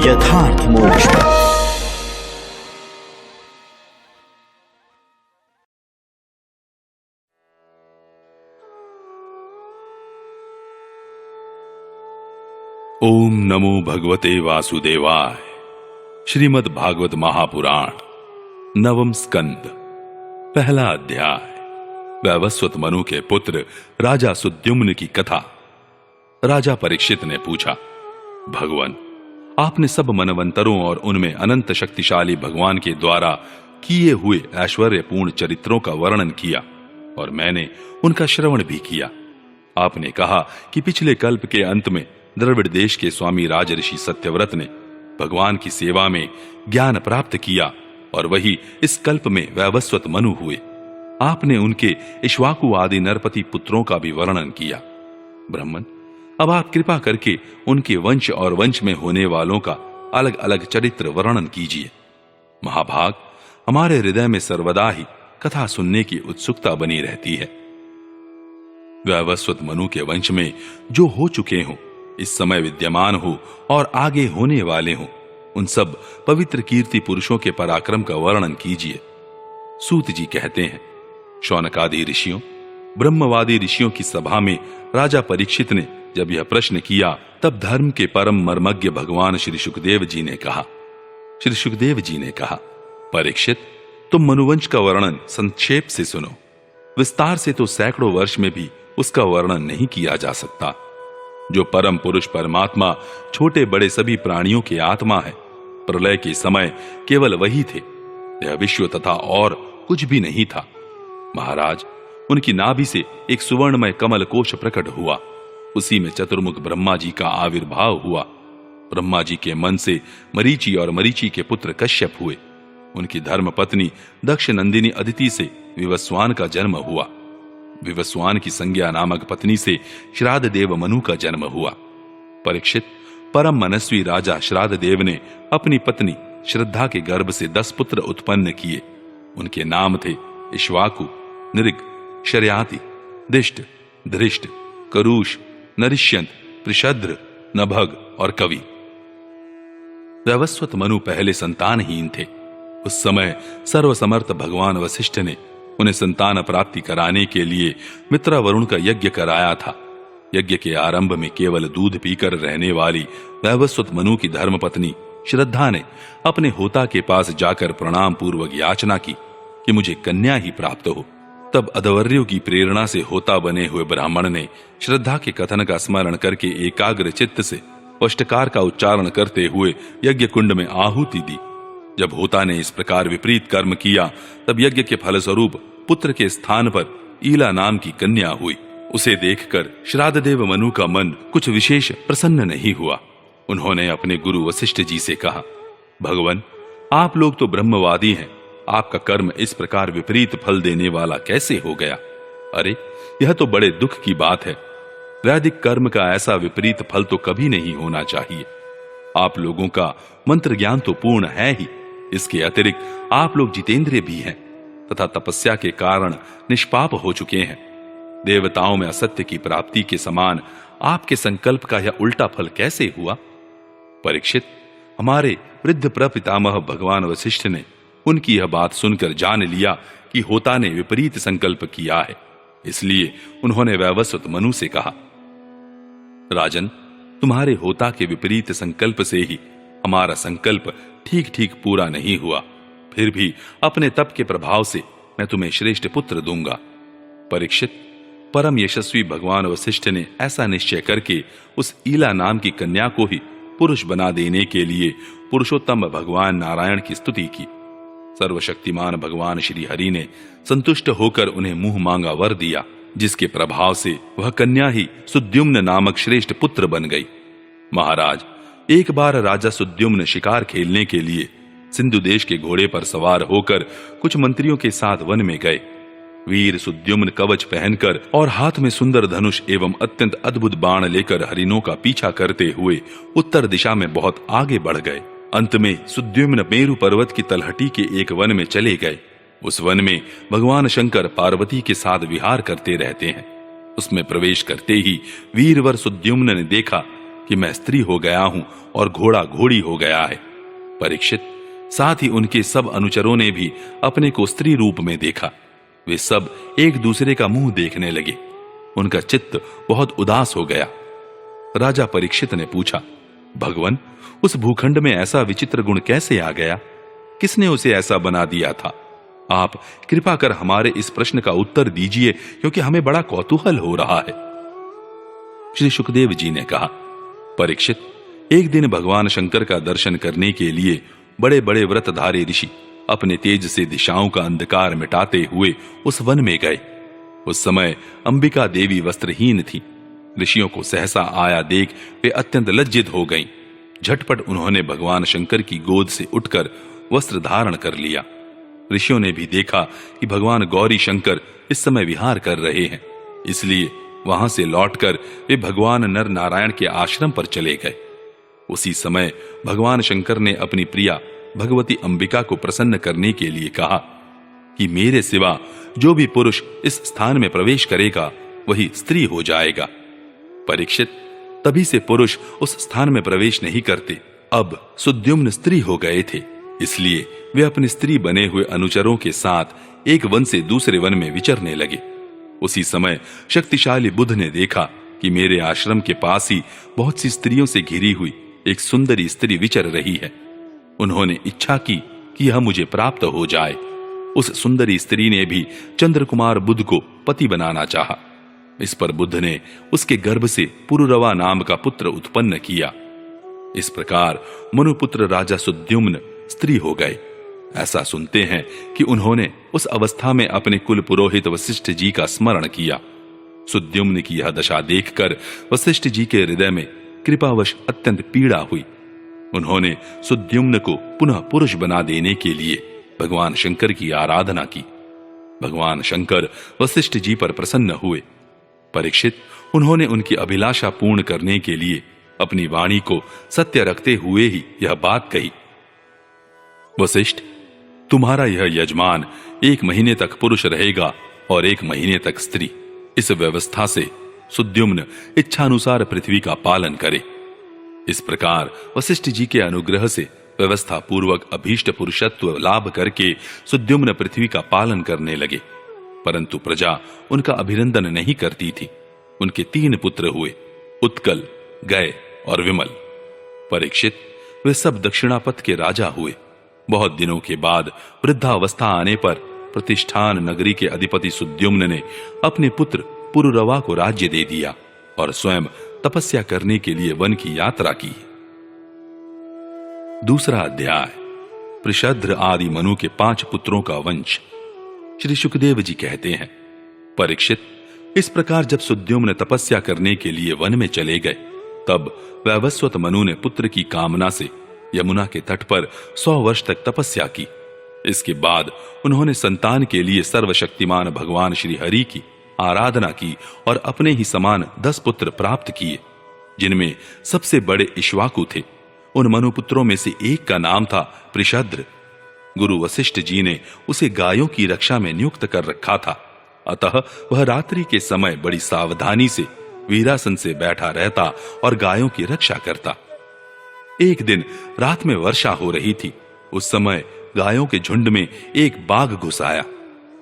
यथार्थ मोक्ष पथ। ओम नमो भगवते वासुदेवाय। श्रीमद् भागवत महापुराण नवम स्कंद, पहला अध्याय। वैवस्वत मनु के पुत्र राजा सुद्युम्न की कथा। राजा परीक्षित ने पूछा, भगवान, आपने सब मनवंतरों और उनमें अनंत शक्तिशाली भगवान के द्वारा किए हुए ऐश्वर्यपूर्ण चरित्रों का वर्णन किया और मैंने उनका श्रवण भी किया। आपने कहा कि पिछले कल्प के अंत में द्रविड़ देश के स्वामी राजऋषि सत्यव्रत ने भगवान की सेवा में ज्ञान प्राप्त किया और वही इस कल्प में वैवस्वत मनु हुए। आपने उनके इक्ष्वाकु आदि नरपति पुत्रों का भी वर्णन किया। ब्राह्मण, अब आप कृपा करके उनके वंश और वंश में होने वालों का अलग अलग चरित्र वर्णन कीजिए। महाभाग, हमारे हृदय में सर्वदा ही कथा सुनने की उत्सुकता बनी रहती है। वैवस्वत मनु के वंश में जो हो चुके हों, इस समय विद्यमान हो और आगे होने वाले हों, उन सब पवित्र कीर्ति पुरुषों के पराक्रम का वर्णन कीजिए। सूत जी कहते हैं, शौनकादि ऋषियों, ब्रह्मवादी ऋषियों की सभा में राजा परीक्षित ने जब यह प्रश्न किया, तब धर्म के परम मर्मज्ञ भगवान श्री सुखदेव जी ने कहा, परीक्षित, तुम मनुवंश का वर्णन संक्षेप से सुनो। विस्तार से तो सैकड़ों वर्ष में भी उसका वर्णन नहीं किया जा सकता। जो परम पुरुष परमात्मा छोटे बड़े सभी प्राणियों की आत्मा है, प्रलय के समय केवल वही थे। यह विश्व तथा और कुछ भी नहीं था। महाराज, उनकी नाभि से एक सुवर्णमय कमल कोश प्रकट हुआ। उसी में चतुर्मुख ब्रह्मा जी का आविर्भाव हुआ। ब्रह्मा जी के मन से मरीचि और मरीचि के पुत्र कश्यप हुए। उनकी धर्म पत्नी दक्ष नंदिनी अदिति से विवस्वान का जन्म हुआ। विवस्वान की संज्ञा नामक पत्नी से श्राद्ध देव मनु का जन्म हुआ। परीक्षित, परम मनस्वी राजा श्राद्ध देव ने अपनी पत्नी श्रद्धा के गर्भ से 10 पुत्र उत्पन्न किए। उनके नाम थे इक्ष्वाकु, नृग, शर्याति, दिष्ट, धृष्ट, करुष, नरिष्यंत, पृषद्र, नभग और कवि। वैवस्वत मनु पहले संतानहीन थे। उस समय सर्वसमर्थ भगवान वशिष्ठ ने उन्हें संतान प्राप्ति कराने के लिए मित्रा वरुण का यज्ञ कराया था। यज्ञ के आरंभ में केवल दूध पीकर रहने वाली वैवस्वत मनु की धर्मपत्नी श्रद्धा ने अपने होता के पास जाकर प्रणाम पूर्वक याचना की कि मुझे कन्या ही प्राप्त हो। तब अधवर्यों की प्रेरणा से होता बने हुए ब्राह्मण ने श्रद्धा के कथन का स्मरण करके एकाग्र चित्त से वष्टकार का उच्चारण करते हुए यज्ञ कुंड में आहुति दी। जब होता ने इस प्रकार विपरीत कर्म किया, तब यज्ञ के फलस्वरूप पुत्र के स्थान पर ईला नाम की कन्या हुई। उसे देखकर श्राद्ध देव मनु का मन कुछ विशेष प्रसन्न नहीं हुआ। उन्होंने अपने गुरु वशिष्ठ जी से कहा, भगवान, आप लोग तो ब्रह्मवादी हैं, आपका कर्म इस प्रकार विपरीत फल देने वाला कैसे हो गया? अरे, यह तो बड़े दुख की बात है। वैदिक कर्म का ऐसा विपरीत फल तो कभी नहीं होना चाहिए। आप लोगों का मंत्र ज्ञान तो पूर्ण है ही, इसके अतिरिक्त आप लोग जितेंद्रिय भी हैं तथा तपस्या के कारण निष्पाप हो चुके हैं। देवताओं में असत्य की प्राप्ति के समान आपके संकल्प का यह उल्टा फल कैसे हुआ? परीक्षित, हमारे वृद्ध प्रपितामह भगवान वशिष्ठ ने उनकी यह बात सुनकर जान लिया कि होता ने विपरीत संकल्प किया है। इसलिए उन्होंने वैवस्वत मनु से कहा, राजन, तुम्हारे होता के विपरीत संकल्प से ही हमारा संकल्प ठीक ठीक पूरा नहीं हुआ। फिर भी अपने तप के प्रभाव से मैं तुम्हें श्रेष्ठ पुत्र दूंगा। परीक्षित, परम यशस्वी भगवान वशिष्ठ ने ऐसा निश्चय करके उस ईला नाम की कन्या को ही पुरुष बना देने के लिए पुरुषोत्तम भगवान नारायण की स्तुति की। सर्वशक्तिमान भगवान श्री हरि ने संतुष्ट होकर उन्हें मुंह मांगा वर दिया, जिसके प्रभाव से वह कन्या ही सुद्युम्न नामक श्रेष्ठ पुत्र बन गई। महाराज, एक बार राजा सुद्युम्न शिकार खेलने के लिए सिंधु देश के घोड़े पर सवार होकर कुछ मंत्रियों के साथ वन में गए। वीर सुद्युम्न कवच पहनकर और हाथ में सुंदर धनुष एवं अत्यंत अद्भुत बाण लेकर हरिणों का पीछा करते हुए उत्तर दिशा में बहुत आगे बढ़ गए। अंत में सुद्युम्न मेरु पर्वत की तलहटी के एक वन में चले गए। उस वन में भगवान शंकर पार्वती के साथ विहार करते रहते हैं। उसमें प्रवेश करते ही वीरवर सुद्युम्न ने देखा कि मैं स्त्री हो गया हूं और घोड़ा घोड़ी हो गया है। परीक्षित, साथ ही उनके सब अनुचरों ने भी अपने को स्त्री रूप में देखा। वे सब एक दूसरे का मुंह देखने लगे। उनका चित्त बहुत उदास हो गया। राजा परीक्षित ने पूछा, भगवन, उस भूखंड में ऐसा विचित्र गुण कैसे आ गया? किसने उसे ऐसा बना दिया था? आप कृपा कर हमारे इस प्रश्न का उत्तर दीजिए, क्योंकि हमें बड़ा कौतूहल हो रहा है। श्री सुखदेव जी ने कहा, परीक्षित, एक दिन भगवान शंकर का दर्शन करने के लिए बड़े बड़े व्रतधारी ऋषि अपने तेज से दिशाओं का अंधकार मिटाते हुए उस वन में गए। उस समय अंबिका देवी वस्त्रहीन थी। ऋषियों को सहसा आया देख वे अत्यंत लज्जित हो गईं। झटपट उन्होंने भगवान शंकर की गोद से उठकर वस्त्र धारण कर लिया। ऋषियों ने भी देखा कि भगवान गौरी शंकर इस समय विहार कर रहे हैं, इसलिए वहां से लौटकर वे भगवान नर नारायण के आश्रम पर चले गए। उसी समय भगवान शंकर ने अपनी प्रिया भगवती अंबिका को प्रसन्न करने के लिए कहा कि मेरे सिवा जो भी पुरुष इस स्थान में प्रवेश करेगा वही स्त्री हो जाएगा। परीक्षित, तभी से पुरुष उस स्थान में प्रवेश नहीं करते। अब सुद्युम्न स्त्री हो गए थे, इसलिए वे अपनी स्त्री बने हुए अनुचरों के साथ एक वन से दूसरे वन में विचरने लगे। उसी समय शक्तिशाली बुध ने देखा कि मेरे आश्रम के पास ही बहुत सी स्त्रियों से घिरी हुई एक सुंदरी स्त्री विचर रही है। उन्होंने इच्छा की कि यह मुझे प्राप्त हो जाए। उस सुंदरी स्त्री ने भी चंद्रकुमार बुध को पति बनाना चाहा। इस पर बुध ने उसके गर्भ से पुरुरवा नाम का पुत्र उत्पन्न किया। इस प्रकार मनुपुत्र राजा सुद्युम्न स्त्री हो गए। ऐसा सुनते हैं कि उन्होंने उस अवस्था में अपने कुल पुरोहित वशिष्ठ जी का स्मरण किया। सुद्युम्न की यह दशा देखकर वशिष्ठ जी के हृदय में कृपावश अत्यंत पीड़ा हुई। उन्होंने सुद्युम्न को पुनः पुरुष बना देने के लिए भगवान शंकर की आराधना की। भगवान शंकर वशिष्ठ जी पर प्रसन्न हुए। परीक्षित, उन्होंने उनकी अभिलाषा पूर्ण करने के लिए अपनी वाणी को सत्य रखते हुए ही यह बात कही, वशिष्ठ, तुम्हारा यह यजमान 1 महीने तक पुरुष रहेगा और 1 महीने तक स्त्री। इस व्यवस्था से सुद्युम्न इच्छानुसार पृथ्वी का पालन करे। इस प्रकार वशिष्ठ जी के अनुग्रह से व्यवस्था पूर्वक अभीष्ट पुरुषत्व लाभ करके सुद्युम्न पृथ्वी का पालन करने लगे, परंतु प्रजा उनका अभिनंदन नहीं करती थी। उनके 3 पुत्र हुए, उत्कल, गय और विमल। परीक्षित, वे सब दक्षिणापथ के राजा हुए। बहुत दिनों के बाद वृद्धावस्था आने पर प्रतिष्ठान नगरी के अधिपति सुद्युम्न ने अपने पुत्र पुरुरवा को राज्य दे दिया और स्वयं तपस्या करने के लिए वन की यात्रा की। दूसरा अध्याय, पृषद्र आदि मनु के 5 पुत्रों का वंश। श्री सुखदेव जी कहते हैं, परीक्षित, इस प्रकार जब सुद्युम्न तपस्या करने के लिए वन में चले गए, तब वैवस्वत मनु ने पुत्र की कामना से यमुना के तट पर 100 वर्ष तक तपस्या की। इसके बाद उन्होंने संतान के लिए सर्वशक्तिमान भगवान श्री हरि की आराधना की और अपने ही समान 10 पुत्र प्राप्त किए, जिनमें सबसे बड़े इक्ष्वाकु थे। उन मनुपुत्रों में से एक का नाम था पृषद्र। गुरु वशिष्ठ जी ने उसे गायों की रक्षा में नियुक्त कर रखा था, अतः वह रात्रि के समय बड़ी सावधानी से वीरासन से बैठा रहता और गायों की रक्षा करता। एक दिन रात में वर्षा हो रही थी। उस समय गायों के झुंड में एक बाघ घुस आया।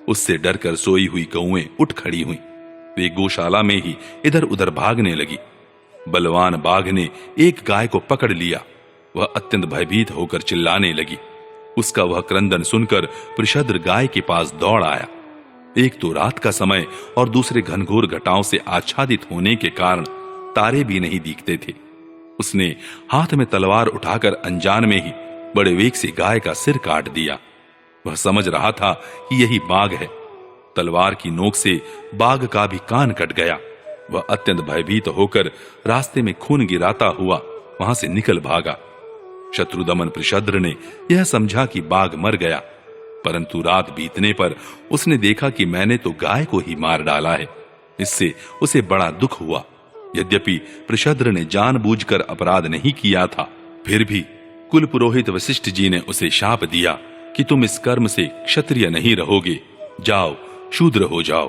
उससे डरकर सोई हुई गौएं उठ खड़ी हुईं। वे गौशाला में ही इधर उधर भागने लगी। बलवान बाघ ने एक गाय को पकड़ लिया। वह अत्यंत भयभीत होकर चिल्लाने लगी। उसका वह क्रंदन सुनकर पृषद्र गाय के पास दौड़ आया। एक तो रात का समय और दूसरे घनघोर घटाओं से आच्छादित होने के कारण तारे भी नहीं दिखते थे। उसने हाथ में तलवार उठाकर अनजान में ही बड़े वेग से गाय का सिर काट दिया। वह समझ रहा था कि यही बाघ है। तलवार की नोक से बाघ का भी कान कट गया। वह अत्यंत भयभीत होकर रास्ते में खून गिराता हुआ वहां से निकल भागा। शत्रुदमन पृषद्र ने यह समझा कि बाघ मर गया, परंतु रात बीतने पर उसने देखा कि मैंने तो गाय को ही मार डाला है। इससे उसे बड़ा दुख हुआ। यद्यपि पृषद्र ने जानबूझकर अपराध नहीं किया था, फिर भी कुल पुरोहित वशिष्ठ जी ने उसे शाप दिया कि तुम इस कर्म से क्षत्रिय नहीं रहोगे, जाओ शूद्र हो जाओ।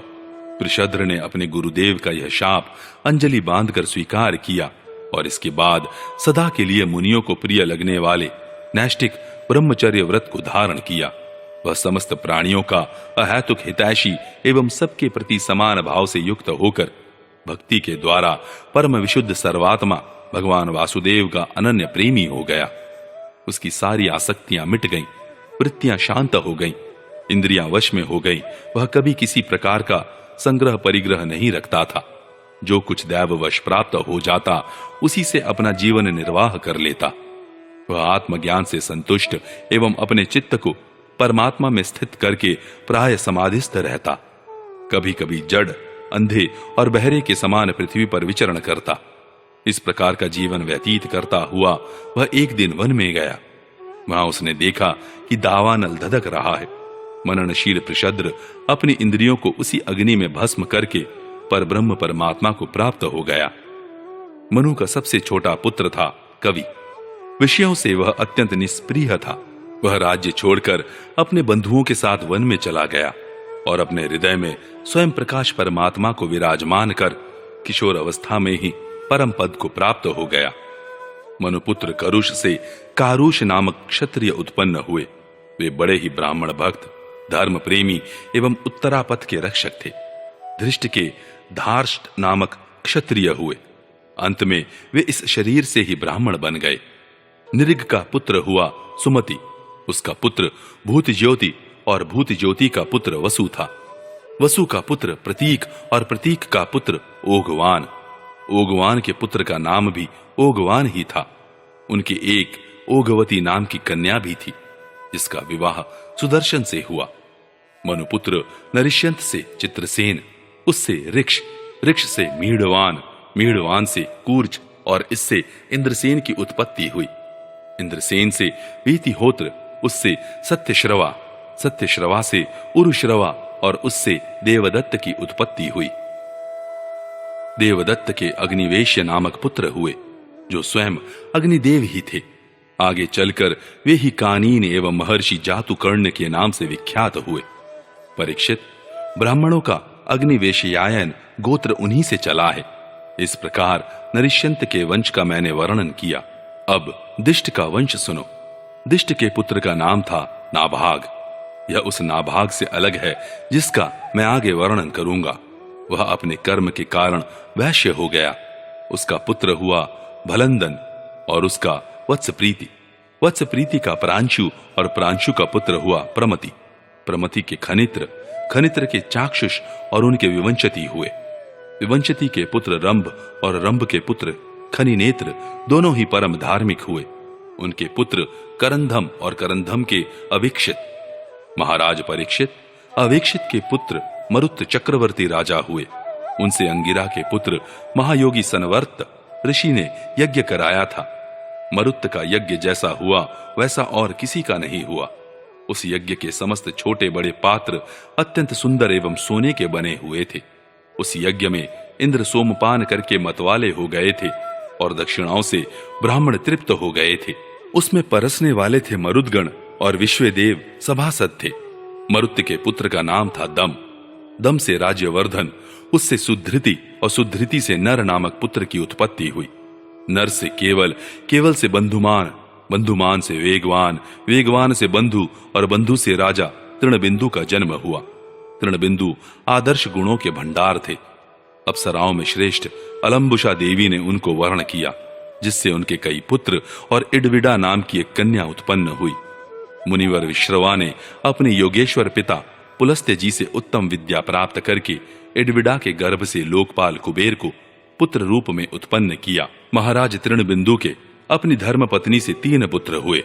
पृषद्र ने अपने गुरुदेव का यह शाप अंजलि बांधकर स्वीकार किया और इसके बाद सदा के लिए मुनियों को प्रिय लगने वाले नैष्ठिक ब्रह्मचर्य व्रत को धारण किया। वह समस्त प्राणियों का अहैतुक हितैषी एवं सबके प्रति समान भाव से युक्त होकर भक्ति के द्वारा परम विशुद्ध सर्वात्मा भगवान वासुदेव का अनन्य प्रेमी हो गया। उसकी सारी आसक्तियां मिट गईं, वृत्तियां शांत हो गईं, इंद्रियां वश में हो गईं। वह कभी किसी प्रकार का संग्रह परिग्रह नहीं रखता था। जो कुछ दैववश प्राप्त हो जाता उसी से अपना जीवन निर्वाह कर लेता। वह आत्मज्ञान से संतुष्ट एवं अपने चित्त को परमात्मा में स्थित करके प्राय समाधिस्थ रहता। कभी कभी जड़, अंधे और बहरे के समान पृथ्वी पर विचरण करता। इस प्रकार का जीवन व्यतीत करता हुआ वह एक दिन वन में गया। वहां उसने देखा कि दावानल धधक रहा है। मननशील प्रशद्र अपनी इंद्रियों को उसी अग्नि में भस्म करके परब्रह्म परमात्मा को प्राप्त हो गया। मनु का सबसे छोटा पुत्र था कवि। विषयों से वह अत्यंत निष्प्रिय था। वह राज्य छोड़कर अपने बंधुओं के साथ वन में चला गया और अपने हृदय में स्वयं प्रकाश परमात्मा को विराजमान कर किशोर अवस्था में ही परम पद को प्राप्त हो गया। मनुपुत्र करुष से कारुष नामक क्षत्रिय उत्पन्न हुए। वे बड़े ही ब्राह्मण भक्त, धर्म प्रेमी एवं उत्तरापथ के रक्षक थे। धृष्ट के धार्ष्ट नामक क्षत्रिय हुए। अंत में वे इस शरीर से ही ब्राह्मण बन गए। निरिग का पुत्र हुआ सुमति। उसका पुत्र भूत ज्योति और भूत ज्योति का पुत्र वसु था। वसु का पुत्र प्रतीक और प्रतीक का पुत्र ओघवान। ओघवान के पुत्र का नाम भी ओघवान ही था। उनके एक ओघवती नाम की कन्या भी थी, जिसका विवाह सुदर्शन से हुआ। मनुपुत्र नरिष्यंत से चित्रसेन, उससे ऋक्ष, ऋक्ष से मीढ़वान, मीढ़वान से कूर्ज और इससे इंद्रसेन की उत्पत्ति हुई। इंद्रसेन से वीतिहोत्र, उससे सत्यश्रवा, सत्यश्रवा से उरुश्रवा और उससे देवदत्त की उत्पत्ति हुई। देवदत्त के अग्निवेश्य नामक पुत्र हुए, जो स्वयं अग्निदेव ही थे। आगे चलकर वे ही कानीन एवं महर्षि जातुकर्ण के नाम से विख्यात हुए। परीक्षित, ब्राह्मणों का अग्निवेशयायन गोत्र उन्हीं से चला है। इस प्रकार नरिष्यंत के वंश का मैंने वर्णन किया। अब दिष्ट का वंश सुनो। दिष्ट के पुत्र का नाम था नाभाग। यह उस नाभाग से अलग है जिसका मैं आगे वर्णन करूंगा। वह अपने कर्म के कारण वैश्य हो गया। उसका पुत्र हुआ भलंदन और उसका वत्सप्रीति। वत्सप्रीति का प्रांशु और प्रांशु का पुत्र हुआ प्रमति। प्रमति के खनित्र, खनित्र के चाक्षुष और उनके विवंशति हुए। विवंशति के पुत्र रंभ और रंभ के पुत्र खनिनेत्र दोनों ही परम धार्मिक हुए। उनके पुत्र करंधम और करंधम के अवीक्षित। महाराज परीक्षित, अवीक्षित के पुत्र मरुत चक्रवर्ती राजा हुए। उनसे अंगिरा के पुत्र महायोगी सनवर्त ऋषि ने यज्ञ कराया था। मरुत का यज्ञ जैसा हुआ वैसा और किसी का नहीं हुआ। उस यज्ञ के समस्त छोटे बड़े पात्र अत्यंत सुंदर एवं सोने के बने हुए थे। उस यज्ञ में इंद्र सोमपान करके मतवाले हो गए थे और दक्षिणाओं से ब्राह्मण तृप्त हो गए थे। उसमें परसने वाले थे मरुदगण और विश्वदेव सभासद थे। मरुत के पुत्र का नाम था दम। दम से राज्यवर्धन, उससे सुधृति और सुधृति से नर नामक पुत्र की उत्पत्ति हुई। नर से केवल, केवल से बंधुमान, बंधुमान से वेगवान, वेगवान से बंधु और बंधु से राजा तृणबिंदु का जन्म हुआ। तृणबिंदु आदर्श गुणों के भंडार थे। अप्सराओं में श्रेष्ठ अलंबुषा देवी ने उनको वर्ण किया, जिससे उनके कई पुत्र और इडविडा नाम की एक कन्या उत्पन्न हुई। मुनिवर विश्रवा ने अपने योगेश्वर पिता पुलस्त्य जी से उत्तम विद्या प्राप्त करके इडविडा के गर्भ से लोकपाल कुबेर को पुत्र रूप में उत्पन्न किया। महाराज तृणबिंदु के अपनी धर्म पत्नी से 3 पुत्र हुए,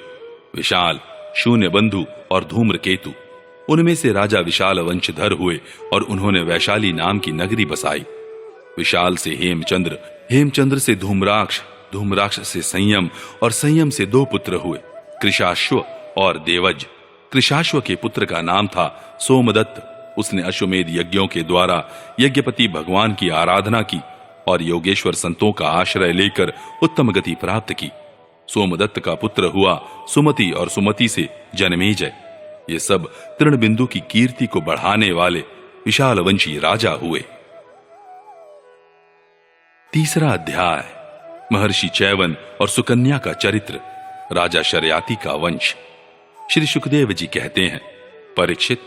विशाल, शून्य बंधु और धूम्रकेतु। उनमें से राजा विशाल वंशधर हुए और उन्होंने वैशाली नाम की नगरी बसाई। विशाल से हेमचंद्र, हेमचंद्र से धूम्राक्ष, धूम्राक्ष से संयम और संयम से 2 पुत्र हुए, कृशाश्व और देवज। कृशाश्व के पुत्र का नाम था सोमदत्त। उसने अश्वमेध यज्ञों के द्वारा यज्ञपति भगवान की आराधना की और योगेश्वर संतों का आश्रय लेकर उत्तम गति प्राप्त की। सोमदत्त का पुत्र हुआ सुमति और सुमति से जनमेजय। ये सब तृणबिंदु की कीर्ति को बढ़ाने वाले विशाल वंशी राजा हुए। तीसरा अध्याय, महर्षि चैवन और सुकन्या का चरित्र, राजा शर्याति का वंश। श्री सुखदेव जी कहते हैं, परीक्षित,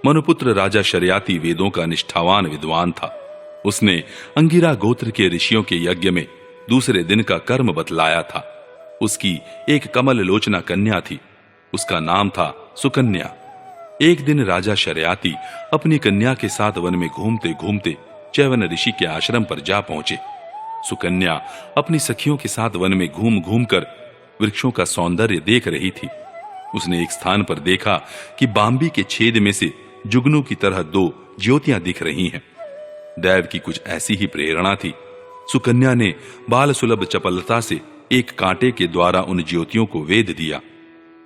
मनुपुत्र राजा शर्याति वेदों का निष्ठावान विद्वान था। उसने अंगिरा गोत्र के ऋषियों के यज्ञ में दूसरे दिन का कर्म बतलाया था। उसकी एक कमल लोचना कन्या थी, उसका नाम था सुकन्या। एक दिन राजा शर्याति अपनी कन्या के साथ वन में घूमते घूमते चैवन ऋषि के आश्रम पर जा पहुंचे। सुकन्या अपनी सखियों के साथ वन में घूम घूम कर वृक्षों का सौंदर्य देख रही थी। उसने एक स्थान पर देखा कि बांबी के छेद में से जुगनू की तरह दो ज्योतियां दिख रही हैं। दैव की कुछ ऐसी ही प्रेरणा थी। सुकन्या ने बाल सुलभ चपलता से एक कांटे के द्वारा उन ज्योतियों को वेध दिया।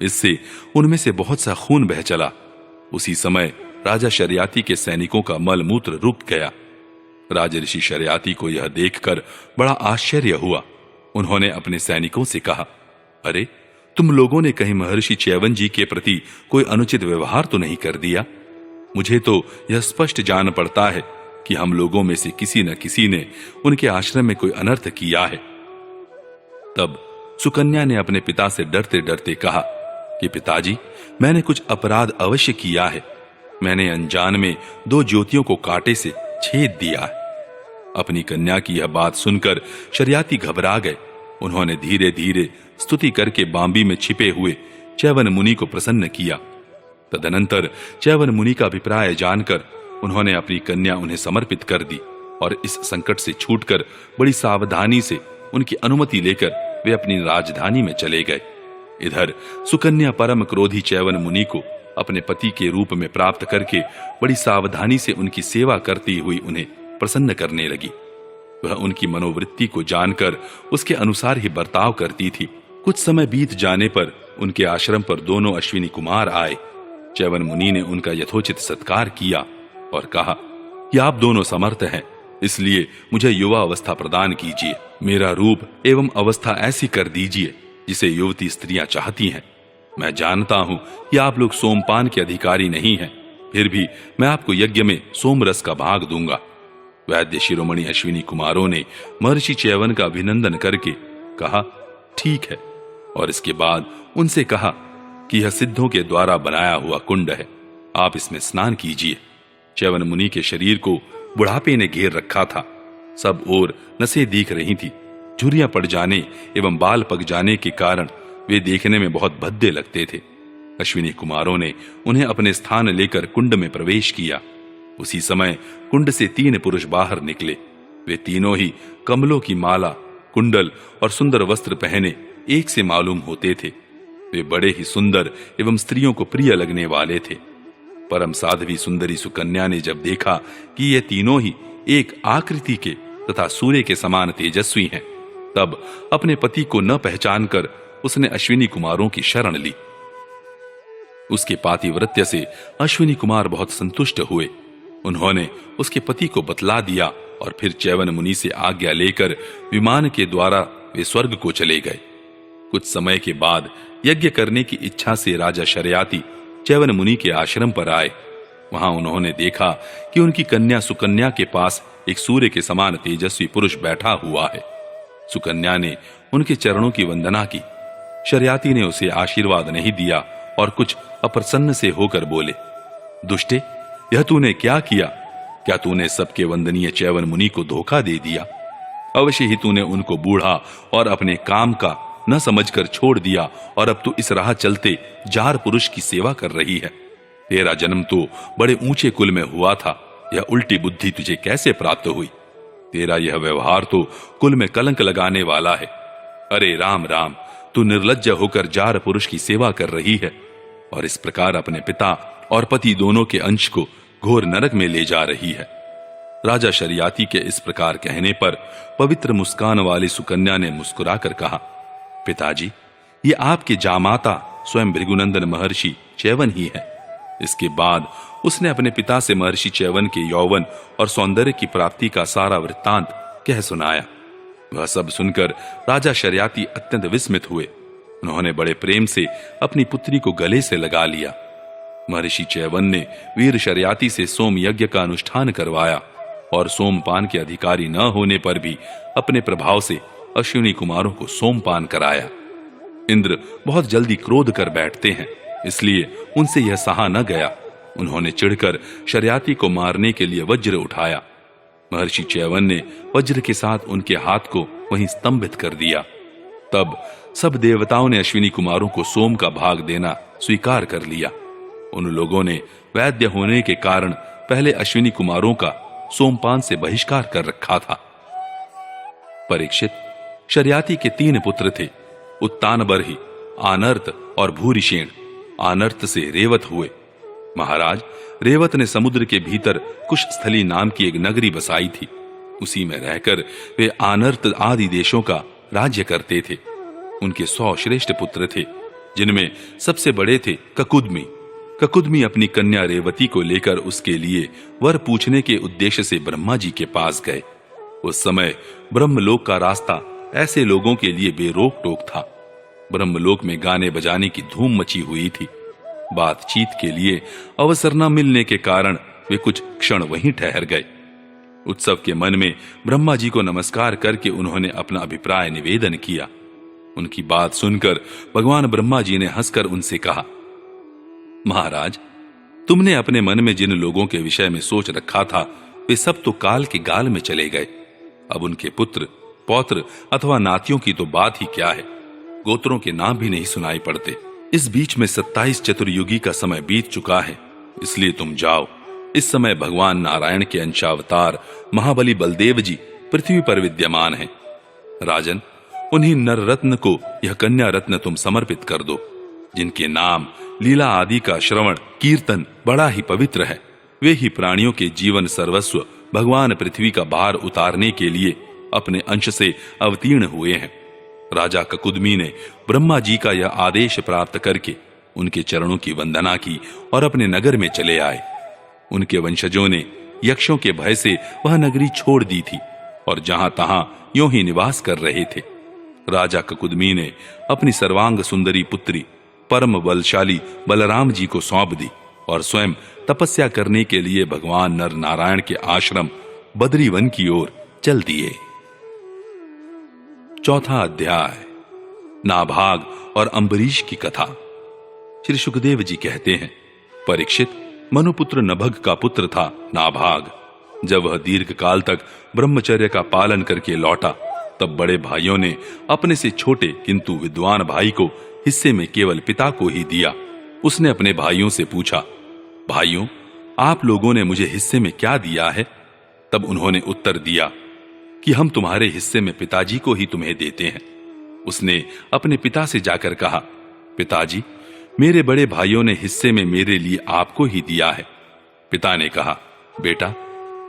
इससे उनमें से बहुत सा खून बह चला। उसी समय राजा शर्याति के सैनिकों का मल मूत्र रुक गया। राजऋषि शर्याति को यह देखकर बड़ा आश्चर्य हुआ। उन्होंने अपने सैनिकों से कहा, अरे, तुम लोगों ने कहीं महर्षि चैवन जी के प्रति कोई अनुचित व्यवहार तो नहीं कर दिया? मुझे तो यह स्पष्ट जान पड़ता है कि हम लोगों में से किसी न किसी ने उनके आश्रम में कोई अनर्थ किया है। तब सुकन्या ने अपने पिता से डरते डरते कहा कि पिताजी, मैंने कुछ अपराध अवश्य किया है। मैंने अनजान में दो ज्योतियों को कांटे से छेद दिया है। अपनी कन्या की यह बात सुनकर शर्याति घबरा गए। उन्होंने धीरे धीरे स्तुति करके बांबी में छिपे हुए चैवन मुनि को प्रसन्न किया। तदनंतर चैवन मुनि का अभिप्राय जानकर उन्होंने अपनी कन्या उन्हें समर्पित कर दी और इस संकट से छूटकर बड़ी सावधानी से उनकी अनुमति लेकर वे अपनी राजधानी में चले गए। इधर सुकन्या परम क्रोधी चैवन मुनि को अपने पति के रूप में प्राप्त करके बड़ी सावधानी से उनकी सेवा करती हुई उन्हें प्रसन्न करने लगी। वह उनकी मनोवृत्ति को जानकर उसके अनुसार ही बर्ताव करती थी। कुछ समय बीत जाने पर उनके आश्रम पर दोनों अश्विनी कुमार आए। चैवन मुनि ने उनका यथोचित सत्कार किया और कहा कि आप दोनों समर्थ हैं, इसलिए मुझे युवा अवस्था प्रदान कीजिए। मेरा रूप एवं अवस्था ऐसी कर दीजिए जिसे युवती स्त्रियां चाहती हैं। मैं जानता हूं कि आप लोग सोमपान के अधिकारी नहीं हैं, फिर भी मैं आपको यज्ञ में सोमरस का भाग दूंगा। वैद्य शिरोमणि अश्विनी कुमारों ने महर्षि चैवन का अभिनंदन करके कहा, ठीक है, और इसके बाद उनसे कहा कि यह सिद्धों के द्वारा बनाया हुआ कुंड है, आप इसमें स्नान कीजिए। चैवन मुनि के शरीर को बुढ़ापे ने घेर रखा था। सब ओर नसें दिख रही थी। झुर्रियां पड़ जाने एवं बाल पक जाने के कारण वे देखने में बहुत भद्दे लगते थे। अश्विनी कुमारों ने उन्हें अपने स्थान लेकर कुंड में प्रवेश किया। उसी समय कुंड से 3 पुरुष बाहर निकले। वे तीनों ही कमलों की माला, कुंडल और सुंदर वस्त्र पहने एक से मालूम होते थे। वे बड़े ही सुंदर एवं स्त्रियों को प्रिय लगने वाले थे। परम साध्वी सुंदरी सुकन्या ने जब देखा कि ये तीनों ही एक आकृति के तथा सूर्य के समान तेजस्वी हैं, तब अपने पति को न पहचानकर उसने अश्विनी कुमारों की शरण ली। उसके पातिव्रत्य से अश्विनी कुमार बहुत संतुष्ट हुए। उन्होंने उसके पति को बतला दिया और फिर चैवन मुनि से आज्ञा लेकर विमान के द्वारा वे स्वर्ग को चले गए। कुछ समय के बाद यज्ञ करने की इच्छा से राजा शर्याति चैवन मुनि के आश्रम पर आए। वहां उन्होंने देखा कि उनकी कन्या सुकन्या के पास एक सूर्य के समान तेजस्वी पुरुष बैठा हुआ है। सुकन्या ने उनके चरणों की वंदना की। शर्याति ने उसे आशीर्वाद नहीं दिया और कुछ अप्रसन्न से होकर बोले, दुष्टे, यह तूने क्या किया? क्या तूने सबके वंदनीय चैवन मुनि को धोखा दे दिया? अवश्य ही तूने उनको बूढ़ा और अपने काम का न समझकर छोड़ दिया और अब तू इस राह चलते जार पुरुष की सेवा कर रही है। तेरा जन्म तो बड़े ऊंचे कुल में हुआ था, यह उल्टी बुद्धि तुझे कैसे प्राप्त हुई? तेरा यह व्यवहार तो कुल में कलंक लगाने वाला है। अरे राम राम, तू निर्लज्ज होकर जार पुरुष की सेवा कर रही है और इस प्रकार अपने पिता और पति दोनों के अंश को घोर नरक में ले जा रही है। राजा शर्याति के इस प्रकार कहने पर पवित्र मुस्कान वाली सुकन्या ने मुस्कुराकर कहा, पिताजी, ये आपके जामाता स्वयं भृगुनंदन महर्षि चैवन ही है। इसके बाद उसने अपने पिता से महर्षि चैवन के यौवन और सौंदर्य की प्राप्ति का सारा वृत्तांत कह सुनाया। वह सब सुनकर राजा शर्याति अत्यंत विस्मित हुए। उन्होंने बड़े प्रेम से अपनी पुत्री को गले से लगा लिया। महर्षि चैवन ने वीर शर्याति से सोम यज्ञ का अनुष्ठान करवाया और सोमपान के अधिकारी न होने पर भी अपने प्रभाव से अश्विनी कुमारों को सोमपान कराया। इंद्र बहुत जल्दी क्रोध कर बैठते हैं, इसलिए उनसे यह सहा न गया। उन्होंने चिढ़कर शर्याती को मारने के लिए वज्र उठाया। महर्षि च्यवन ने वज्र के साथ उनके हाथ को वहीं स्तंभित कर दिया। तब सब देवताओं ने अश्विनी कुमारों को सोम का भाग देना स्वीकार कर लिया। उन लोगों ने वैद्य होने के कारण पहले अश्विनी कुमारों का सोमपान से बहिष्कार कर रखा था। परीक्षित, शर्याती के 3 पुत्र थे, उत्तानबर्ही, आनर्त और भूरिशेण। आनर्त से रेवत हुए। महाराज, रेवत ने समुद्र के भीतर कुशस्थली नाम की एक नगरी बसाई थी। उसी में रहकर वे आनर्त आदि देशों का राज्य करते थे। उनके 100 श्रेष्ठ पुत्र थे, जिनमें सबसे बड़े थे ककुदमी। ककुदमी अपनी कन्या रेवती को लेकर उसके लिए वर पूछने के उद्देश्य से ब्रह्मा जी के पास गए। उस समय ब्रह्मलोक का रास्ता ऐसे लोगों के लिए बेरोक टोक था। ब्रह्मलोक में गाने बजाने की धूम मची हुई थी। बातचीत के लिए अवसर न मिलने के कारण वे कुछ क्षण वहीं ठहर गए। उत्सव के मन में ब्रह्मा जी को नमस्कार करके उन्होंने अपना अभिप्राय निवेदन किया। उनकी बात सुनकर भगवान ब्रह्मा जी ने हंसकर उनसे कहा, महाराज, तुमने अपने मन में जिन लोगों के विषय में सोच रखा था वे सब तो काल के गाल में चले गए। अब उनके पुत्र, पौत्र अथवा नातियों की तो बात ही क्या है, गोत्रों के नाम भी नहीं सुनाई पड़ते। इस बीच में 27 चतुर्युगी का समय बीत चुका है, इसलिए तुम जाओ। इस समय भगवान नारायण के अंशावतार महाबली बलदेव जी पृथ्वी पर विद्यमान हैं। राजन, उन्हीं नर रत्न को यह कन्या रत्न तुम समर्पित कर दो, जिनके नाम, लीला आदि का श्रवण कीर्तन बड़ा ही पवित्र है। वे ही प्राणियों के जीवन सर्वस्व भगवान पृथ्वी का भार उतारने के लिए अपने अंश से अवतीर्ण हुए हैं। राजा ककुदमी ने ब्रह्मा जी का यह आदेश प्राप्त करके उनके चरणों की वंदना की और अपने नगर में चले आए। उनके वंशजों ने यक्षों के भय से वह नगरी छोड़ दी थी और जहां तहां यों ही निवास कर रहे थे। राजा ककुदमी ने अपनी सर्वांग सुंदरी पुत्री परम बलशाली बलराम जी को सौंप दी और स्वयं तपस्या करने के लिए भगवान नर नारायण के आश्रम बद्रीवन की ओर चल दिए। 4था अध्याय, नाभाग और अम्बरीश की कथा। श्री सुखदेव जी कहते हैं, परीक्षित, मनुपुत्र नभग का पुत्र था नाभाग। जब वह दीर्घ काल तक ब्रह्मचर्य का पालन करके लौटा, तब बड़े भाइयों ने अपने से छोटे किंतु विद्वान भाई को हिस्से में केवल पिता को ही दिया। उसने अपने भाइयों से पूछा, भाइयों, आप लोगों ने मुझे हिस्से में क्या दिया है? तब उन्होंने उत्तर दिया कि हम तुम्हारे हिस्से में पिताजी को ही तुम्हें देते हैं। उसने अपने पिता से जाकर कहा, पिताजी, मेरे बड़े भाइयों ने हिस्से में मेरे लिए आपको ही दिया है। पिता ने कहा, बेटा,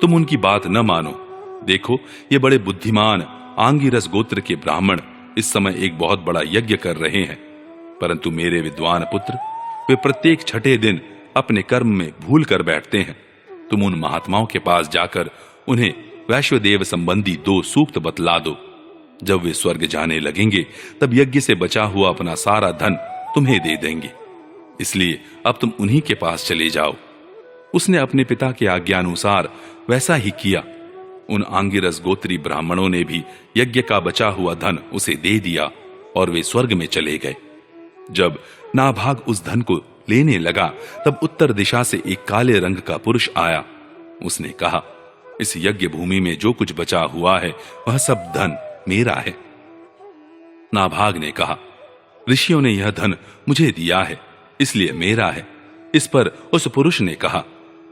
तुम उनकी बात न मानो। देखो, ये बड़े बुद्धिमान आंगिरस गोत्र के ब्राह्मण इस समय एक बहुत बड़ा यज्ञ कर रहे हैं, परंतु मेरे विद्वान पुत्र, वे प्रत्येक छठे दिन अपने कर्म में भूल कर बैठते हैं। तुम उन महात्माओं के पास जाकर उन्हें वैश्वदेव संबंधी 2 सूक्त बतला दो। जब वे स्वर्ग जाने लगेंगे, तब यज्ञ से बचा हुआ अपना सारा धन तुम्हें दे देंगे। इसलिए अब तुम उन्हीं के पास चले जाओ। उसने अपने पिता के आज्ञानुसार वैसा ही किया। उन आंगिरस गोत्री ब्राह्मणों ने भी यज्ञ का बचा हुआ धन उसे दे दिया और वे स्वर्ग में चले गए। जब नाभाग उस धन को लेने लगा, तब उत्तर दिशा से एक काले रंग का पुरुष आया। उसने कहा, इस यज्ञ भूमि में जो कुछ बचा हुआ है वह सब धन मेरा है। नाभाग ने कहा, ऋषियों ने यह धन मुझे दिया है, इसलिए मेरा है। इस पर उस पुरुष ने कहा,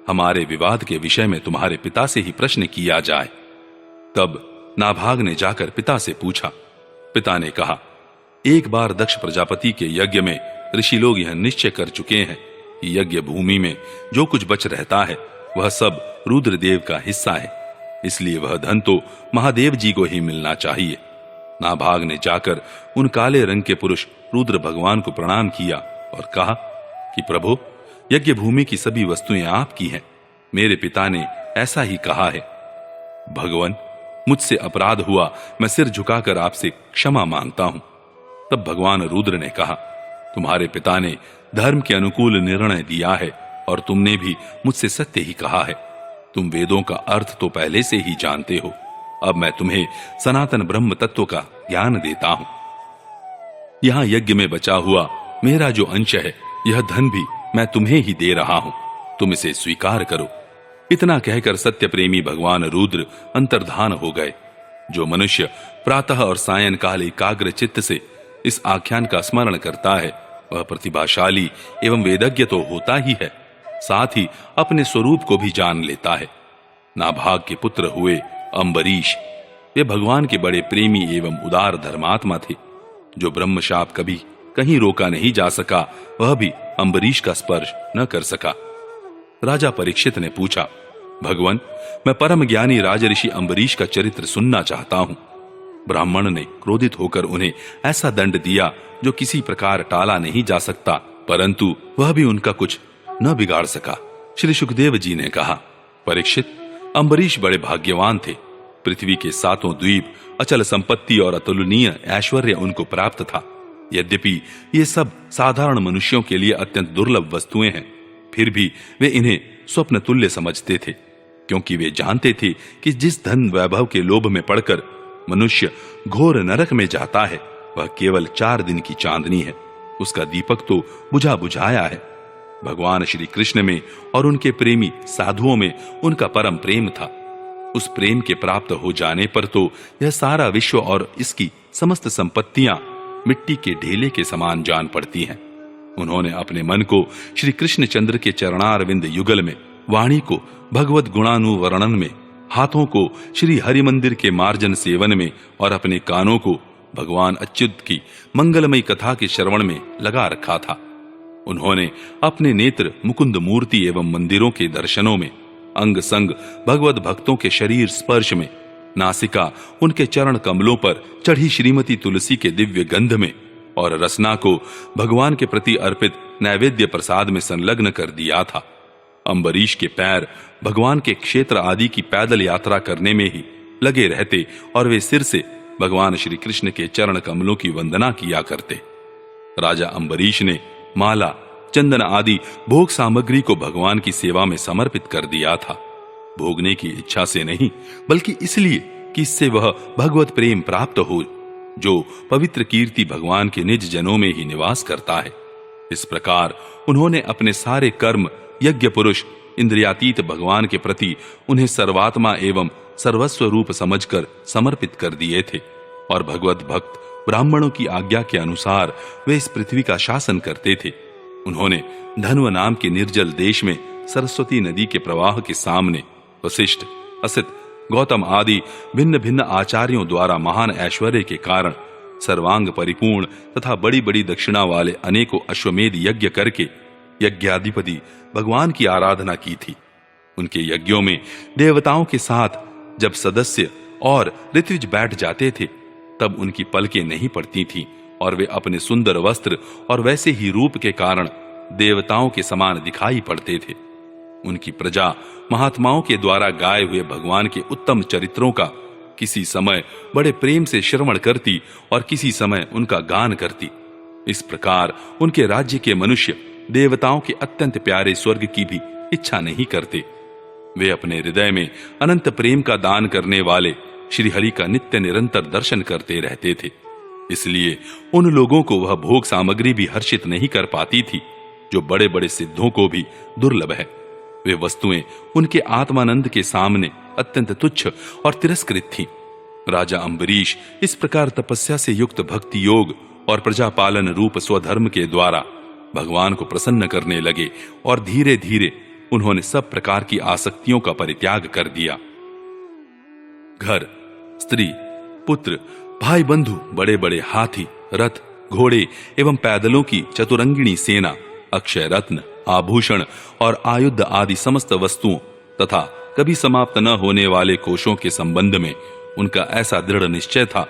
हमारे विवाद के विषय में तुम्हारे पिता से ही प्रश्न किया जाए। तब नाभाग ने जाकर पिता से पूछा। पिता ने कहा, एक बार दक्ष प्रजापति के यज्ञ में ऋषि लोग यह निश्चय कर चुके हैं कि यज्ञ भूमि में जो कुछ बच रहता है वह सब रुद्रदेव का हिस्सा है, इसलिए वह धन तो महादेव जी को ही मिलना चाहिए। नाभाग ने जाकर उन काले रंग के पुरुष रुद्र भगवान को प्रणाम किया और कहा कि प्रभु, यज्ञ भूमि की सभी वस्तुएं आपकी हैं। मेरे पिता ने ऐसा ही कहा है। भगवान, मुझसे अपराध हुआ, मैं सिर झुकाकर आपसे क्षमा मांगता हूं। तब भगवान रुद्र ने कहा, तुम्हारे पिता ने धर्म के अनुकूल निर्णय दिया है और तुमने भी मुझसे सत्य ही कहा है। तुम वेदों का अर्थ तो पहले से ही जानते हो। अब मैं तुम्हें सनातन ब्रह्म तत्व का ज्ञान देता हूं। यहां यज्ञ में बचा हुआ मेरा जो अंश है, यह धन भी मैं तुम्हें ही दे रहा हूं, तुम इसे स्वीकार करो। इतना कहकर सत्य प्रेमी भगवान रुद्र अंतर्धान हो गए। जो मनुष्य प्रातः और सायंकाल एकाग्र चित्त से इस आख्यान का स्मरण करता है, वह प्रतिभाशाली एवं वेदज्ञ तो होता ही है, साथ ही अपने स्वरूप को भी जान लेता है। नाभाग के पुत्र हुए अम्बरीश, वे भगवान के बड़े प्रेमी एवं उदार धर्मात्मा थे। जो ब्रह्मशाप कभी कहीं रोका नहीं जा सका, वह भी अम्बरीश का स्पर्श न कर सका। राजा परीक्षित ने पूछा, भगवान, मैं परम ज्ञानी राजऋषि अम्बरीश का चरित्र सुनना चाहता हूं। ब्राह्मण ने क्रोधित होकर उन्हें ऐसा दंड दिया जो किसी प्रकार टाला नहीं जा सकता, परंतु वह भी उनका कुछ न बिगाड़ सका। श्री सुखदेव जी ने कहा, परीक्षित, अम्बरीश बड़े भाग्यवान थे। पृथ्वी के 7 द्वीप, अचल संपत्ति और अतुलनीय ऐश्वर्य उनको प्राप्त था। यद्यपि ये सब साधारण मनुष्यों के लिए अत्यंत दुर्लभ वस्तुएं हैं, फिर भी वे इन्हें स्वप्न तुल्य समझते थे, क्योंकि वे जानते थे कि जिस धन वैभव के लोभ में पड़कर मनुष्य घोर नरक में जाता है, वह केवल 4 दिन की चांदनी है, उसका दीपक तो बुझा बुझाया है। भगवान श्री कृष्ण में और उनके प्रेमी साधुओं में उनका परम प्रेम था। उस प्रेम के प्राप्त हो जाने पर तो यह सारा विश्व और इसकी समस्त संपत्तियां मिट्टी के ढेले के समान जान पड़ती हैं। उन्होंने अपने मन को श्री कृष्ण चंद्र के चरणारविंद युगल में, वाणी को भगवत गुणानुवर्णन में, हाथों को श्री हरि मंदिर के मार्जन सेवन में और अपने कानों को भगवान अच्युत की मंगलमयी कथा के श्रवण में लगा रखा था। उन्होंने अपने नेत्र मुकुंद मूर्ति एवं मंदिरों के दर्शनों में, अंग संग भगवत भक्तों के शरीर स्पर्श में, नासिका उनके चरण कमलों पर चढ़ी श्रीमती तुलसी के दिव्य गंध में और रसना को भगवान के प्रति अर्पित नैवेद्य प्रसाद में संलग्न कर दिया था। अम्बरीश के पैर भगवान के क्षेत्र आदि की पैदल यात्रा करने में ही लगे रहते और वे सिर से भगवान श्री कृष्ण के चरण कमलों की वंदना किया करते। राजा अम्बरीश ने माला, चंदन आदि भोग सामग्री को भगवान की सेवा में समर्पित कर दिया था, भोगने की इच्छा से नहीं, बल्कि इसलिए कि इससे वह भगवत प्रेम प्राप्त हो, जो पवित्र कीर्ति भगवान के निज जनों में ही निवास करता है। इस प्रकार उन्होंने अपने सारे कर्म यज्ञ पुरुष इंद्रियातीत भगवान के प्रति उन्हें सर्वात्मा एवं सर्वस्व रूप समझकर समर्पित कर दिए थे, और भगवत भक्त ब्राह्मणों की आज्ञा के अनुसार वे इस पृथ्वी का शासन करते थे। उन्होंने धन्व नाम के निर्जल देश में सरस्वती नदी के प्रवाह के सामने वशिष्ठ, असित, गौतम आदि भिन्न भिन्न आचार्यों द्वारा महान ऐश्वर्य के कारण सर्वांग परिपूर्ण तथा बड़ी बड़ी दक्षिणा वाले अनेकों अश्वमेध यज्ञ करके यज्ञाधिपति भगवान की आराधना की थी। उनके यज्ञों में देवताओं के साथ जब सदस्य और ऋत्विज बैठ जाते थे, तब उनकी पलकें नहीं पड़ती थीं और वे अपने सुंदर वस्त्र और वैसे ही रूप के कारण देवताओं के समान दिखाई पड़ते थे। उनकी प्रजा महात्माओं के द्वारा गाए हुए भगवान के उत्तम चरित्रों का किसी समय बड़े प्रेम से श्रवण करती और किसी समय उनका गान करती। इस प्रकार उनके राज्य के मनुष्य देवताओं के अत्यंत प्यारे स्वर्ग की भी इच्छा नहीं करते। वे अपने हृदय में अनंत प्रेम का दान करने वाले श्री हरि का नित्य निरंतर दर्शन करते रहते थे। इसलिए उन लोगों को वह भोग सामग्री भी हर्षित नहीं कर पाती थी, जो बड़े बड़े सिद्धों को भी दुर्लभ है। वे वस्तुएं उनके आत्मानंद के सामने अत्यंत तुच्छ और तिरस्कृत थीं। राजा अम्बरीश इस प्रकार तपस्या से युक्त भक्ति योग और प्रजापालन रूप स्वधर्म के द्वारा भगवान को प्रसन्न करने लगे और धीरे धीरे उन्होंने सब प्रकार की आसक्तियों का परित्याग कर दिया। घर, स्त्री, पुत्र, भाई बंधु, बड़े बड़े हाथी, रथ, घोड़े एवं पैदलों की चतुरंगिणी सेना, अक्षय रत्न, आभूषण और आयुध आदि समस्त वस्तुओं तथा कभी समाप्त न होने वाले कोशों के संबंध में उनका ऐसा दृढ़ निश्चय था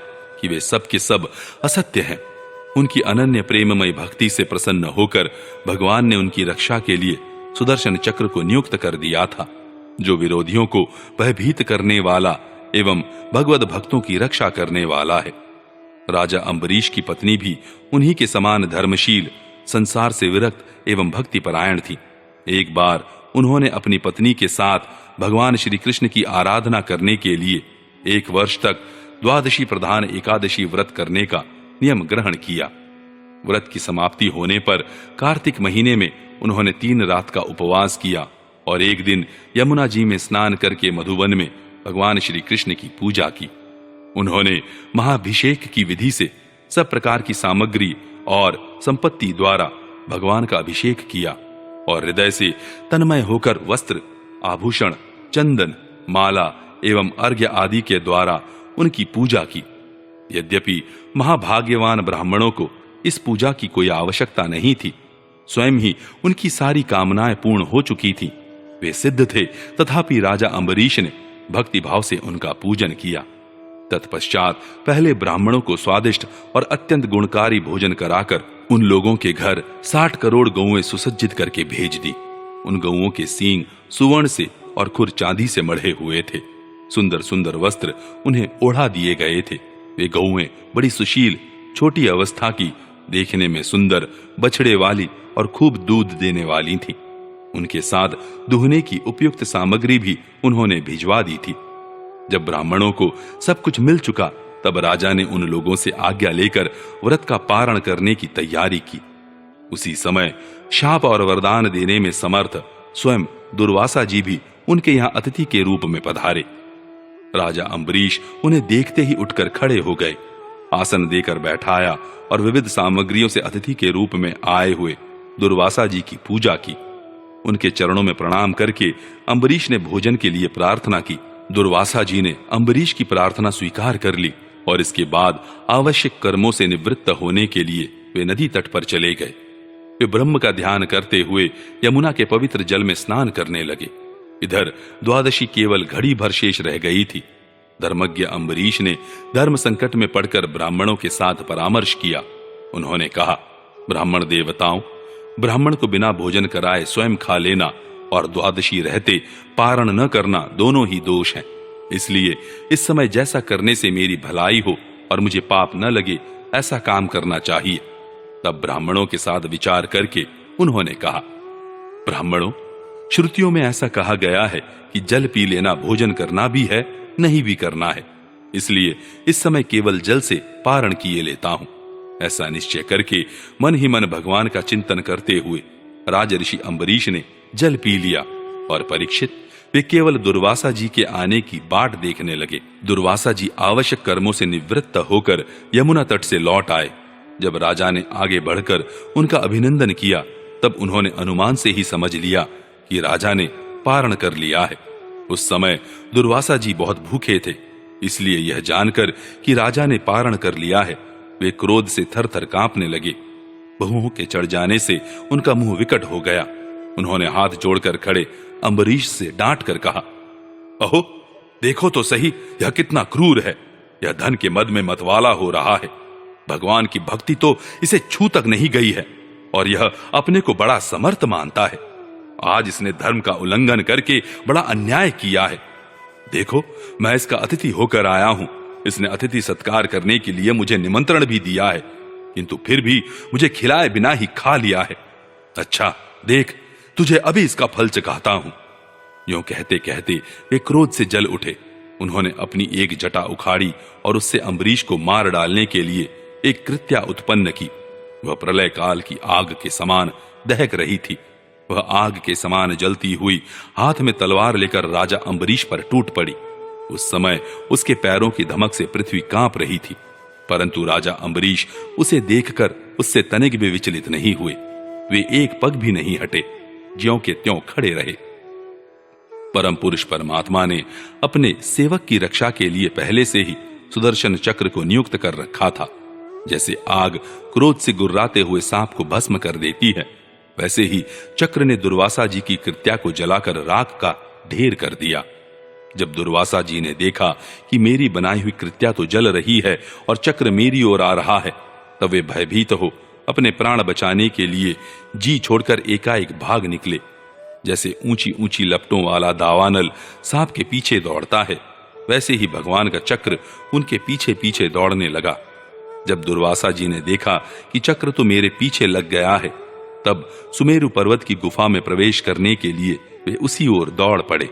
कि वे सब के सब असत्य हैं। उनकी अनन्य प्रेममय भक्ति से प्रसन्न होकर भगवान ने उनकी रक्षा के लिए सुदर्शन चक्र को नियुक्त कर दिया था, जो विरोधियों को भयभीत करने वाला एवं भगवत भक्तों की रक्षा करने वाला है। राजा अम्बरीश की पत्नी भी उन्हीं के समान धर्मशील, संसार से विरक्त एवं भक्ति परायण थी। एक बार उन्होंने अपनी पत्नी के साथ भगवान श्री कृष्ण की आराधना करने के लिए 1 वर्ष तक द्वादशी प्रधान एकादशी व्रत करने का नियम ग्रहण किया। व्रत की समाप्ति होने पर कार्तिक महीने में उन्होंने 3 रात का उपवास किया और एक दिन यमुना जी में स्नान करके मधुवन में भगवान श्री कृष्ण की पूजा की। उन्होंने महाभिषेक की विधि से सब प्रकार की सामग्री और संपत्ति द्वारा भगवान का अभिषेक किया और हृदय से तन्मय होकर वस्त्र, आभूषण, चंदन, माला एवं अर्घ्य आदि के द्वारा उनकी पूजा की। यद्यपि महाभाग्यवान ब्राह्मणों को इस पूजा की कोई आवश्यकता नहीं थी, स्वयं ही उनकी सारी कामनाएं पूर्ण हो चुकी थीं, वे सिद्ध थे, तथापि राजा अम्बरीश ने भक्तिभाव से उनका पूजन किया। तत्पश्चात पहले ब्राह्मणों को स्वादिष्ट और अत्यंत गुणकारी भोजन कराकर उन लोगों के घर 60 करोड़ गौएं सुसज्जित करके भेज दी। उन गौओं के सींग सुवर्ण से और खुर चांदी से मढ़े हुए थे। सुंदर सुंदर वस्त्र उन्हें ओढ़ा दिए गए थे। वे गौएं बड़ी सुशील, छोटी अवस्था की, देखने में सुंदर, बछड़े वाली और खूब दूध देने वाली थी। उनके साथ दुहने की उपयुक्त सामग्री भी उन्होंने भिजवा दी थी। जब ब्राह्मणों को सब कुछ मिल चुका, तब राजा ने उन लोगों से आज्ञा लेकर व्रत का पारण करने की तैयारी की। उसी समय शाप और वरदान देने में समर्थ स्वयं दुर्वासा जी भी उनके यहां अतिथि के रूप में पधारे। राजा अम्बरीश उन्हें देखते ही उठकर खड़े हो गए, आसन देकर बैठाया और विविध सामग्रियों से अतिथि के रूप में आए हुए दुर्वासा जी की पूजा की। उनके चरणों में प्रणाम करके अम्बरीश ने भोजन के लिए प्रार्थना की। दुर्वासा जी ने अम्बरीश की प्रार्थना स्वीकार कर ली और इसके बाद आवश्यक कर्मों से निवृत्त होने के लिए वे नदी तट पर चले गए। वे ब्रह्म का ध्यान करते हुए यमुना के पवित्र जल में स्नान करने लगे। इधर द्वादशी केवल घड़ी भर शेष रह गई थी। धर्मज्ञ अम्बरीश ने धर्म संकट में पड़कर ब्राह्मणों के साथ परामर्श किया। उन्होंने कहा, ब्राह्मण देवताओं, ब्राह्मण को बिना भोजन कराए स्वयं खा लेना और द्वादशी रहते पारण न करना दोनों ही दोष हैं। इसलिए इस समय जैसा करने से मेरी भलाई हो और मुझे पाप न लगे, ऐसा काम करना चाहिए। तब ब्राह्मणों के साथ विचार करके उन्होंने कहा, ब्राह्मणों, श्रुतियों में ऐसा कहा गया है कि जल पी लेना भोजन करना भी है, नहीं भी करना है। इसलिए इस समय केवल जल से पारण किए लेता हूं। ऐसा निश्चय करके मन ही मन भगवान का चिंतन करते हुए राजऋषि अम्बरीश ने जल पी लिया और परीक्षित, वे केवल दुर्वासा जी के आने की बाट देखने लगे। दुर्वासा जी आवश्यक कर्मों से निवृत्त होकर यमुना तट से लौट आए। जब राजा ने आगे बढ़कर उनका अभिनंदन किया, तब उन्होंने अनुमान से ही समझ लिया कि राजा ने पारण कर लिया है। उस समय दुर्वासा जी बहुत भूखे थे, इसलिए यह जानकर कि राजा ने पारण कर लिया है, वे क्रोध से थर-थर कांपने लगे। बहुओं के चढ़ जाने से उनका मुंह विकट हो गया। उन्होंने हाथ जोड़कर खड़े अम्बरीश से डांट कर कहा, अहो, देखो तो सही, यह कितना क्रूर है। यह धन के मद में मतवाला हो रहा है। भगवान की भक्ति तो इसे छू तक नहीं गई है और यह अपने को बड़ा समर्थ मानता है। आज इसने धर्म का उल्लंघन करके बड़ा अन्याय किया है। देखो, मैं इसका अतिथि होकर आया हूं। इसने अतिथि सत्कार करने के लिए मुझे निमंत्रण भी दिया है, किंतु फिर भी मुझे खिलाए बिना ही खा लिया है। अच्छा देख, तुझे अभी इसका फल चखाता हूं। यूं कहते कहते वे क्रोध से जल उठे। उन्होंने अपनी एक जटा उखाड़ी और उससे अम्बरीश को मार डालने के लिए एक कृत्या उत्पन्न की। वह प्रलय काल की आग के समान दहक रही थी। वह आग के समान जलती हुई हाथ में तलवार लेकर राजा अम्बरीश पर टूट पड़ी। उस समय उसके पैरों की धमक से पृथ्वी कांप रही थी, परंतु राजा अम्बरीश उसे देखकर उससे तनिक भी विचलित नहीं हुए। वे एक पग भी नहीं हटे, ज्यों के त्यों खड़े रहे। परम पुरुष परमात्मा ने अपने सेवक की रक्षा के लिए पहले से ही सुदर्शन चक्र को नियुक्त कर रखा था। जैसे आग क्रोध से गुर्राते हुए सांप को भस्म कर देती है, वैसे ही चक्र ने दुर्वासा जी की कृत्या को जलाकर राख का ढेर कर दिया। जब दुर्वासा जी ने देखा कि मेरी बनाई हुई कृत्या तो जल रही है और चक्र मेरी ओर आ रहा है, तब वे भयभीत हो अपने प्राण बचाने के लिए जी छोड़कर एकाएक भाग निकले। जैसे ऊंची ऊंची लपटों वाला दावानल सांप के पीछे दौड़ता है, वैसे ही भगवान का चक्र उनके पीछे पीछे दौड़ने लगा। जब दुर्वासा जी ने देखा कि चक्र तो मेरे पीछे लग गया है, तब सुमेरु पर्वत की गुफा में प्रवेश करने के लिए वे उसी ओर दौड़ पड़े।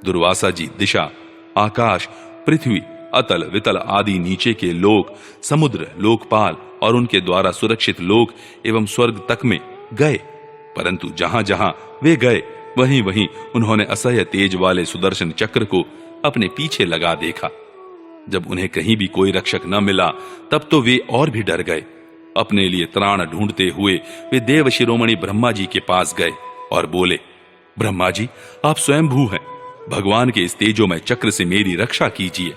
दुर्वासा जी दिशा, आकाश पृथ्वी, अतल, वितल आदि नीचे के लोक, समुद्र, लोकपाल और उनके द्वारा सुरक्षित लोक एवं स्वर्ग तक में गए। परंतु जहां जहां वे गए वहीं वहीं उन्होंने असह्य तेज वाले सुदर्शन चक्र को अपने पीछे लगा देखा। जब उन्हें कहीं भी कोई रक्षक न मिला तब तो वे और भी डर गए। अपने लिए त्राण ढूंढते हुए वे देव शिरोमणि ब्रह्मा जी के पास गए और बोले, ब्रह्मा जी, आप स्वयं भू हैं, भगवान के इस तेजोमय चक्र से मेरी रक्षा कीजिए।